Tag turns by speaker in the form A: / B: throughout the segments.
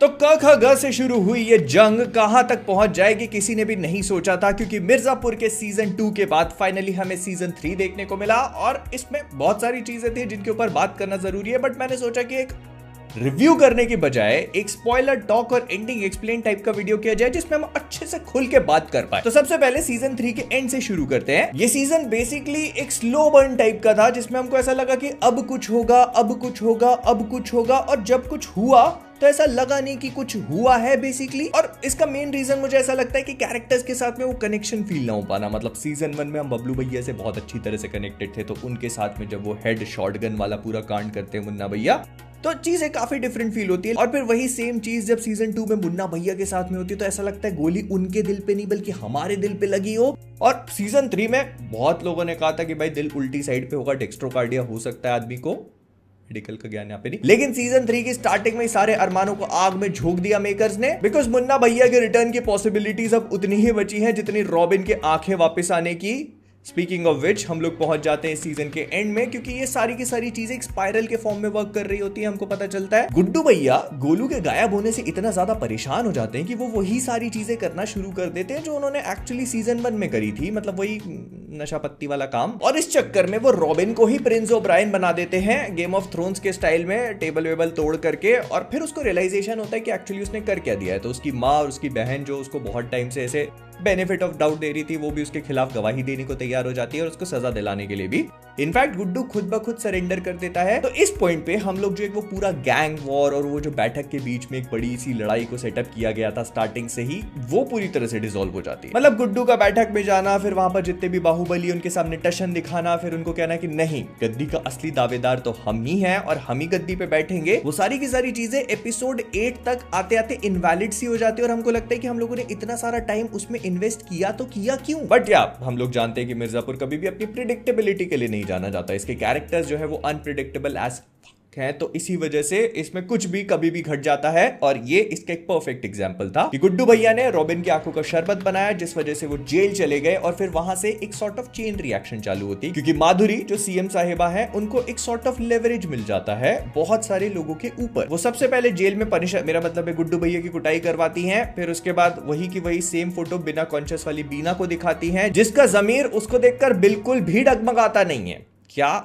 A: तो क ख ग से शुरू हुई ये जंग कहां तक पहुंच जाएगी किसी ने भी नहीं सोचा था, क्योंकि मिर्जापुर के सीजन 2 के बाद फाइनली हमें सीजन 3 देखने को मिला। और इसमें बहुत सारी चीजें थी जिनके ऊपर बात करना जरूरी है, बट मैंने सोचा कि एक रिव्यू करने की बजाय एक स्पॉइलर टॉक और एंडिंग एक्सप्लेन टाइप का वीडियो किया जाए जिसमें हम अच्छे से खुल के बात कर पाए। तो सबसे पहले सीजन 3 के एंड से शुरू करते हैं। ये सीजन बेसिकली एक स्लो बर्न टाइप का था जिसमें हमको ऐसा लगा कि अब कुछ होगा, अब कुछ होगा, अब कुछ होगा, और जब कुछ हुआ तो ऐसा लगा नहीं कि कुछ हुआ है बेसिकली। और इसका मेन रीजन मुझे ऐसा लगता है कि कैरेक्टर्स के साथ में वो कनेक्शन फील ना हो पाना। मतलब सीजन 1 में हम बबलू भैया से बहुत अच्छी तरह से कनेक्टेड थे, तो उनके साथ में जब वो हेड शॉटगन वाला पूरा कांड करते हैं मुन्ना भैया, तो चीजें काफी डिफरेंट फील होती है। और फिर वही सेम चीज जब सीजन 2 में मुन्ना भैया के साथ में होती है तो ऐसा लगता है गोली उनके दिल पे नहीं बल्कि हमारे दिल पे लगी हो। और सीजन 3 में बहुत लोगों ने कहा था कि भाई दिल उल्टी साइड पे होगा, डेक्स्ट्रोकार्डिया हो सकता है आदमी को, मेडिकल का ज्ञान यहाँ पे नहीं। लेकिन सीजन 3 की स्टार्टिंग में सारे अरमानों को आग में झोंक दिया मेकर्स ने, बिकॉज मुन्ना भैया के रिटर्न की पॉसिबिलिटीज अब उतनी ही बची हैं जितनी रॉबिन के आंखें वापस आने की। स्पीकिंग ऑफ विच हम लोग पहुंच जाते हैं सीजन के एंड में, क्योंकि ये सारी की सारी चीजें एक स्पाइरल के फॉर्म में वर्क कर रही होती है। हमको पता चलता है गुड्डू भैया गोलू के गायब होने से इतना ज्यादा परेशान हो जाते हैं कि वो वही सारी चीजें करना शुरू कर देते हैं जो उन्होंने एक्चुअली सीजन 1 में करी थी, मतलब वही नशा पत्ती वाला काम। और इस चक्कर में वो रॉबिन को ही प्रिंस ओब्रायन बना देते हैं गेम ऑफ थ्रोन्स के स्टाइल में, टेबल वेबल तोड़ करके। और फिर उसको रियलाइजेशन होता है कि एक्चुअली उसने कर क्या दिया है। तो उसकी माँ और उसकी बहन जो उसको बहुत टाइम से ऐसे बेनिफिट ऑफ डाउट दे रही थी, वो भी उसके खिलाफ गवाही देने को तैयार हो जाती है और उसको सजा दिलाने के लिए भी। इनफैक्ट गुड्डू खुद ब खुद सरेंडर कर देता है। तो इस पॉइंट पे हम लोग जो एक वो पूरा गैंग वॉर और वो जो बैठक के बीच में एक बड़ी सी लड़ाई को सेटअप किया गया था स्टार्टिंग से ही, वो पूरी तरह से डिसॉल्व हो जाती है। मतलब गुड्डू का बैठक में जाना, फिर वहां पर जितने भी बाहुबली उनके सामने टशन दिखाना, फिर उनको कहना कि नहीं, गद्दी का असली दावेदार तो हम ही हैं और हम ही गद्दी पे बैठेंगे। वो सारी की सारी चीजें एपिसोड 8 तक आते आते इनवैलिड सी हो जाती है और हमको लगता है कि हम लोगों ने इतना सारा टाइम उसमें इन्वेस्ट किया तो किया क्यों। बट या हम लोग जानते हैं कि मिर्जापुर कभी भी अपनी प्रिडिक्टेबिलिटी के लिए नहीं जाना जाता। इसके कैरेक्टर्स जो है वो अनप्रिडिक्टेबल एज है, तो इसी वजह से इसमें कुछ भी कभी भी घट जाता है। और ये इसका एक परफेक्ट एग्जांपल था कि गुड्डू भैया ने रॉबिन की आंखों का शरबत बनाया जिस वजह से वो जेल चले गए, और फिर वहां से एक सॉर्ट ऑफ चेन रिएक्शन चालू होती, क्योंकि माधुरी जो सीएम साहिबा है उनको एक सॉर्ट ऑफ लेवरेज मिल जाता है बहुत सारे लोगों के ऊपर। वो सबसे पहले जेल में पनिशर, मेरा मतलब है गुड्डू भैया की कुटाई करवाती है, फिर उसके बाद वही की वही सेम फोटो बिना कॉन्शियस वाली बीना को दिखाती है, जिसका जमीर उसको देखकर बिल्कुल भी डगमगाता नहीं है। क्या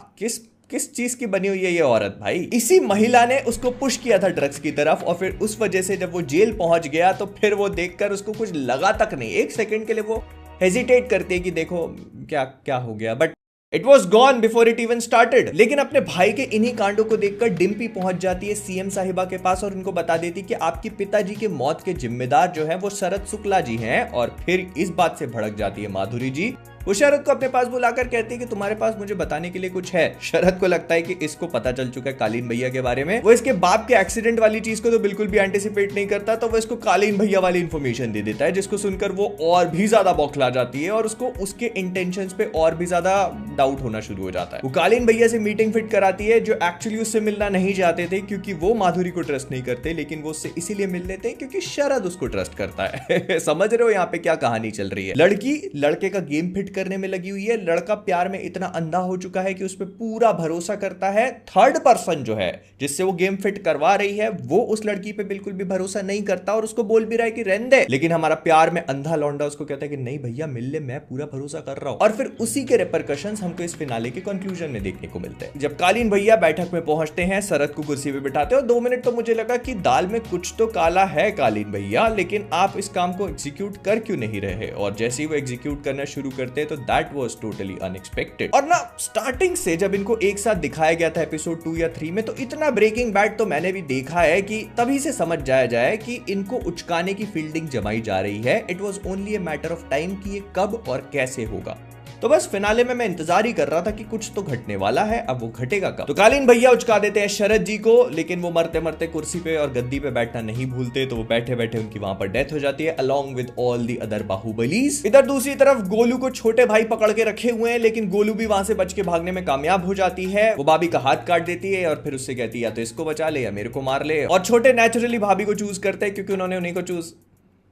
A: किस चीज की बनी हुई है ये औरत भाई। इसी महिला ने उसको पुश किया था ड्रग्स की तरफ, और फिर उस वजह से जब वो जेल पहुंच गया तो फिर वो देखकर उसको कुछ लगा तक नहीं, एक सेकंड के लिए वो हेजिटेट करती है कि देखो क्या क्या हो गया, but it was gone before it even started. लेकिन अपने भाई के इन्हीं कांडों को देखकर डिम्पी पहुंच जाती है सीएम साहिबा के पास और उनको बता देती कि आपकी पिताजी के मौत के जिम्मेदार जो है वो शरद शुक्ला जी हैं। और फिर इस बात से भड़क जाती है माधुरी जी। वो शरद को अपने पास बुलाकर कहती है कि तुम्हारे पास मुझे बताने के लिए कुछ है। शरद को लगता है कि इसको पता चल चुका है कालीन भैया के बारे में। वो इसके बाप के एक्सीडेंट वाली चीज को तो बिल्कुल भी एंटिसिपेट नहीं करता, तो वो इसको कालीन भैया वाली इंफॉर्मेशन दे देता है, जिसको सुनकर वो और भी ज्यादा बौखला जाती है और उसको उसके इंटेंशंस पे और भी ज्यादा डाउट होना शुरू हो जाता है। वो कालीन भैया से मीटिंग फिट कराती है, जो एक्चुअली उससे मिलना नहीं चाहते थे क्योंकि वो माधुरी को ट्रस्ट नहीं करते, लेकिन वो उससे इसीलिए मिल लेते हैं क्योंकि शरद उसको ट्रस्ट करता है। समझ रहे हो यहाँ पे क्या कहानी चल रही है। लड़की लड़के का गेम फिट करने में लगी हुई है, लड़का प्यार में इतना अंधा हो चुका है कि उस पर पूरा भरोसा करता है। थर्ड पर्सन जो है जिससे वो गेम फिट करवा रही है वो उस लड़की पे बिल्कुल भी भरोसा नहीं करता और उसको बोल भी रहा है कि रहने दे, लेकिन हमारा प्यार में अंधा लौंडा उसको कहता है कि नहीं भैया मिल ले, मैं पूरा भरोसा कर रहा हूं। और फिर उसी के रिपरकशंस हमको इस फिनाले के कंक्लूजन में देखने को मिलते हैं। जब कालीन भैया बैठक में पहुंचते हैं, शरद को कुर्सी पे बिठाते हैं और 2 मिनट तो मुझे लगा कि दाल में कुछ तो काला है कालीन भैया, लेकिन आप इस काम को एग्जीक्यूट कर क्यों नहीं रहे। और जैसे ही वो एग्जीक्यूट करना शुरू करते हैं तो दैट वाज टोटली अनएक्सपेक्टेड। और ना स्टार्टिंग से जब इनको एक साथ दिखाया गया था एपिसोड 2 या 3 में, तो इतना ब्रेकिंग बैड तो मैंने भी देखा है कि तभी से समझ जाया जाए कि इनको उचकाने की फील्डिंग जमाई जा रही है। It was only a matter of time कि ये कब और कैसे होगा। तो बस फिनाले में मैं इंतजार ही कर रहा था कि कुछ तो घटने वाला है, अब वो घटेगा कब। तो कालीन भैया उचका देते हैं शरद जी को, लेकिन वो मरते मरते कुर्सी पे और गद्दी पे बैठना नहीं भूलते, तो वो बैठे बैठे उनकी वहां पर डेथ हो जाती है along with all the other Baahubalis. इधर दूसरी तरफ गोलू को छोटे भाई पकड़ के रखे हुए हैं, लेकिन गोलू भी वहां से बच के भागने में कामयाब हो जाती है। वो भाभी का हाथ काट देती है और फिर उससे कहती है या तो इसको बचा ले या मेरे को मार ले। और छोटे नेचुरली भाभी को चूज करते हैं क्योंकि उन्होंने उन्हीं को चूज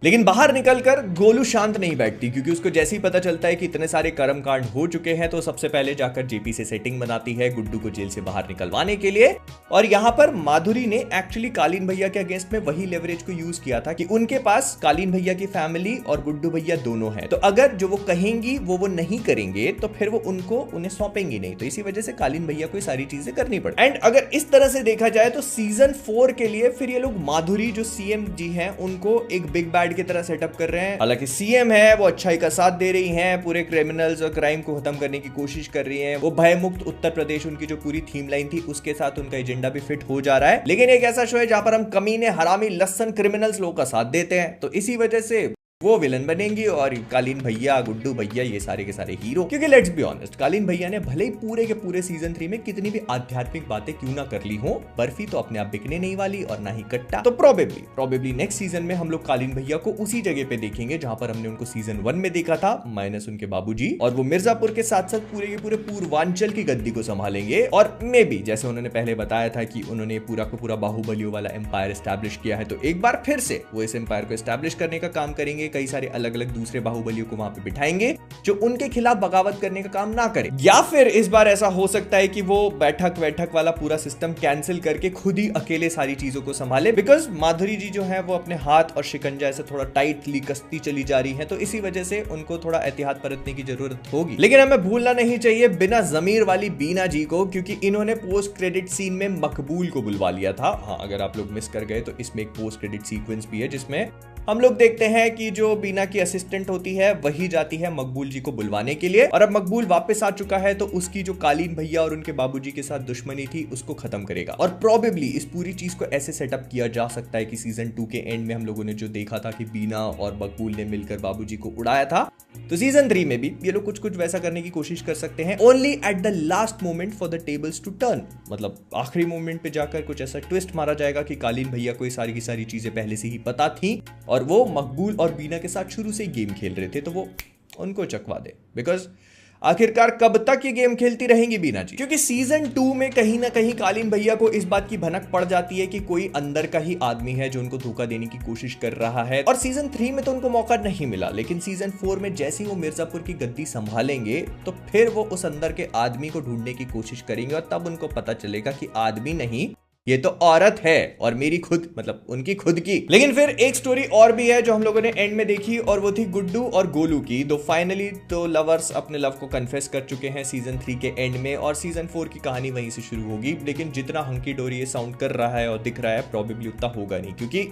A: लेकिन बाहर निकलकर गोलू शांत नहीं बैठती, क्योंकि उसको जैसे ही पता चलता है कि इतने सारे कर्मकांड हो चुके हैं तो सबसे पहले जाकर जेपी से सेटिंग बनाती है गुड्डू को जेल से बाहर निकलवाने के लिए। और यहाँ पर माधुरी ने एक्चुअली कालीन भैया के अगेंस्ट में वही लेवरेज को यूज किया था कि उनके पास कालीन भैया की फैमिली और गुड्डू भैया दोनों हैं, तो अगर जो वो कहेंगी वो नहीं करेंगे तो फिर वो उन्हें सौंपेंगी नहीं, तो इसी वजह से कालीन भैया को सारी चीजें करनी पड़ी। एंड अगर इस तरह से देखा जाए तो सीजन 4 के लिए फिर ये लोग माधुरी जो सीएम जी हैं उनको एक बिग बैड की तरह सेटअप कर रहे हैं। हालांकि सीएम है वो अच्छाई का साथ दे रही हैं, पूरे क्रिमिनल्स और क्राइम को खत्म करने की कोशिश कर रही हैं, वो भय मुक्त उत्तर प्रदेश उनकी जो पूरी थीम लाइन थी उसके साथ उनका एजेंडा भी फिट हो जा रहा है। लेकिन एक ऐसा शो है जहां पर हम कमीने हरामी लस्सन क्रिमिनल्स लोगों का साथ देते हैं, तो इसी वजह से वो विलन बनेंगी और कालीन भैया गुड्डू भैया ये सारे के सारे हीरो। क्योंकि लेट्स बी ऑनेस्ट, कालीन भैया ने भले ही पूरे के पूरे सीजन 3 में कितनी भी आध्यात्मिक बातें क्यों ना कर ली हो, बर्फी तो अपने आप बिकने नहीं वाली और ना ही कट्टा। तो प्रोबेबली नेक्स्ट सीजन में हम लोग कालीन भैया को उसी जगह पे देखेंगे जहां पर हमने उनको सीजन 1 में देखा था, माइनस उनके बाबूजी, और वो मिर्जापुर के साथ साथ पूरे के पूरे पूर्वांचल की गद्दी को संभालेंगे। और मे बी जैसे उन्होंने पहले बताया था कि उन्होंने पूरा का पूरा बाहुबलियों वाला एम्पायर एस्टैब्लिश किया है, तो एक बार फिर से वो इस एम्पायर को एस्टैब्लिश करने का काम करेंगे। कई सारे अलग अलग दूसरे बाहुबलियों को वहां पे बिठाएंगे जो उनके खिलाफ बगावत करने का काम ना करे, या फिर इस बार ऐसा हो सकता है कि वो बैठक वाला पूरा सिस्टम कैंसिल करके खुद ही अकेले सारी चीजों को संभाले। बिकॉज माधुरी जी जो है वो अपने हाथ और शिकंजा ऐसे थोड़ा टाइटली कसती चली जा रही है, तो इसी वजह से उनको थोड़ा एहतियात बरतने की जरूरत होगी। लेकिन हमें भूलना नहीं चाहिए बिना जमीर वाली बीना जी को, क्योंकि इन्होंने पोस्ट क्रेडिट सीन में मकबूल को बुलवा लिया था। हाँ, अगर आप लोग मिस कर गए तो इसमें एक पोस्ट क्रेडिट सीक्वेंस भी है जिसमें हम लोग देखते हैं कि जो बीना की असिस्टेंट होती है वही जाती है मकबूल जी को बुलवाने के लिए, और अब मकबूल वापस आ चुका है तो उसकी जो कालीन भैया और उनके बाबूजी के साथ दुश्मनी थी उसको खत्म करेगा। और प्रोबेबली इस पूरी चीज को ऐसे सेटअप किया जा सकता है कि सीजन 2 के एंड में हम लोगों ने जो देखा था कि बीना और मकबूल ने मिलकर बाबूजी को उड़ाया था, तो सीजन 3 में भी ये लोग कुछ वैसा करने की कोशिश कर सकते हैं, only at the last moment for the tables two turn. मतलब आखिरी मोमेंट पे जाकर कुछ ऐसा ट्विस्ट मारा जाएगा कि कालीन भैया को ये सारी की सारी चीजें पहले से ही पता थी और वो मकबूल और बीना के साथ शुरू से ही गेम खेल रहे थे, तो वो उनको चकवा दे। बिकॉज आखिरकार कब तक ये गेम खेलती रहेंगी बीना जी, क्योंकि सीजन 2 में कहीं ना कहीं कालीन भैया को इस बात की भनक पड़ जाती है कि कोई अंदर का ही आदमी है जो उनको धोखा देने की कोशिश कर रहा है। और सीजन 3 में तो उनको मौका नहीं मिला, लेकिन सीजन 4 में जैसे ही वो मिर्जापुर की गद्दी संभालेंगे तो फिर वो उस अंदर के आदमी को ढूंढने की कोशिश करेंगे, और तब उनको पता चलेगा कि आदमी नहीं, ये तो औरत है, और मेरी खुद मतलब उनकी खुद की। लेकिन फिर एक स्टोरी और भी है जो हम लोगों ने एंड में देखी, और वो थी गुड्डू और गोलू की। दो फाइनली तो लवर्स अपने लव को कन्फेस कर चुके हैं सीजन 3 के एंड में, और सीजन 4 की कहानी वहीं से शुरू होगी। लेकिन जितना हंकी डोरी ये साउंड कर रहा है और दिख रहा है, प्रोबेबली उतना होगा नहीं, क्योंकि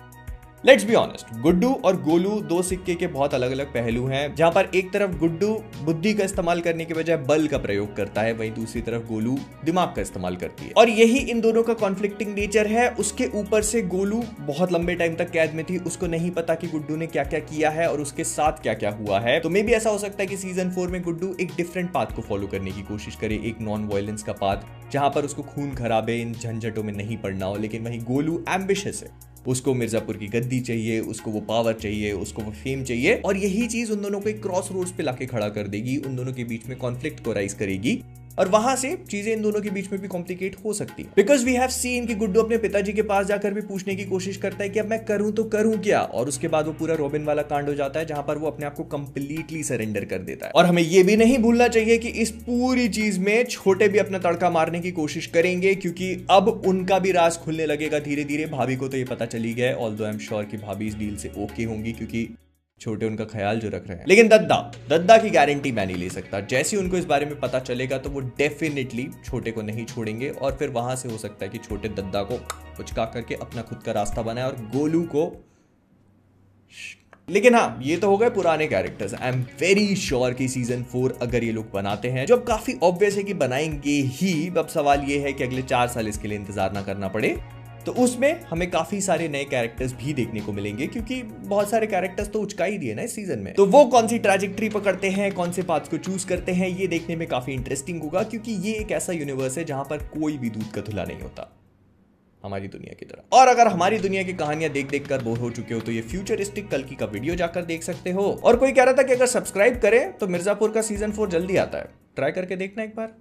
A: लेट्स बी ऑनेस्ट, गुड्डू और गोलू दो सिक्के के बहुत अलग अलग पहलू हैं, जहां पर एक तरफ गुड्डू बुद्धि का इस्तेमाल करने के बजाय बल का प्रयोग करता है, वहीं दूसरी तरफ गोलू दिमाग का इस्तेमाल करती है, और यही इन दोनों का कॉन्फ्लिक्टिंग नेचर है। उसके ऊपर से गोलू बहुत लंबे टाइम तक कैद में थी, उसको नहीं पता कि गुड्डू ने क्या क्या किया है और उसके साथ क्या क्या हुआ है। तो मे भी ऐसा हो सकता है कि सीजन 4 में गुड्डू एक डिफरेंट पाथ को फॉलो करने की कोशिश करे, एक नॉन वायलेंस का पाथ, जहां पर उसको खून खराबे इन झंझटों में नहीं पड़ना हो। लेकिन वहीं गोलू एम्बिशियस है, उसको मिर्जापुर की गद्दी चाहिए, उसको वो पावर चाहिए, उसको वो फेम चाहिए, और यही चीज उन दोनों को एक क्रॉस रोड्स पे लाके खड़ा कर देगी, उन दोनों के बीच में कॉन्फ्लिक्ट को राइज करेगी, और वहां से चीजें इन दोनों के बीच में भी कॉम्प्लिकेट हो सकती है। बिकॉज वी हैव सीन कि गुड्डू अपने पिताजी के पास जाकर भी पूछने की कोशिश करता है कि अब मैं करूं तो करूं क्या, और उसके बाद वो पूरा रॉबिन वाला कांड हो जाता है जहां पर वो अपने आप को कंप्लीटली सरेंडर कर देता है। और हमें ये भी नहीं भूलना चाहिए कि इस पूरी चीज में छोटे भी अपना तड़का मारने की कोशिश करेंगे, क्योंकि अब उनका भी राज खुलने लगेगा धीरे धीरे। भाभी को तो ये पता चली गया है, ऑल्दो आई एम श्योर कि भाभी इस डील से ओके होंगी, क्योंकि छोटे उनका ख्याल जो रख रहे हैं। लेकिन दद्दा की गारंटी मैं नहीं ले सकता। जैसे उनको इस बारे में पता चलेगा तो वो डेफिनेटली छोटे को नहीं छोड़ेंगे, और फिर वहां से हो सकता है कि छोटे दद्दा को पुचका करके अपना खुद का रास्ता बनाए और गोलू को। लेकिन हाँ, ये तो हो गए पुराने characters. I am very sure कि सीजन 4 अगर ये लोग बनाते हैं, जो अब काफी ऑब्वियस है कि बनाएंगे ही, अब सवाल ये है कि अगले 4 साल इसके लिए इंतजार ना करना पड़े, तो उसमें हमें काफी सारे नए कैरेक्टर्स भी देखने को मिलेंगे, क्योंकि बहुत सारे कैरेक्टर्स तो उचका ही दिए ना इस सीजन में। तो वो कौन सी ट्रैजेक्टरी पकड़ते हैं, कौन से पाथ्स को चूज करते हैं, ये देखने में काफी इंटरेस्टिंग होगा, क्योंकि ये एक ऐसा यूनिवर्स है जहां पर कोई भी दूध का धुला नहीं होता, हमारी दुनिया की तरह। और अगर हमारी दुनिया की कहानियां देख देख कर बोर हो चुके हो तो ये फ्यूचरिस्टिक कल्कि का वीडियो जाकर देख सकते हो। और कोई कह रहा था कि अगर सब्सक्राइब करें तो मिर्जापुर का सीजन 4 जल्दी आता है, ट्राई करके देखना एक बार।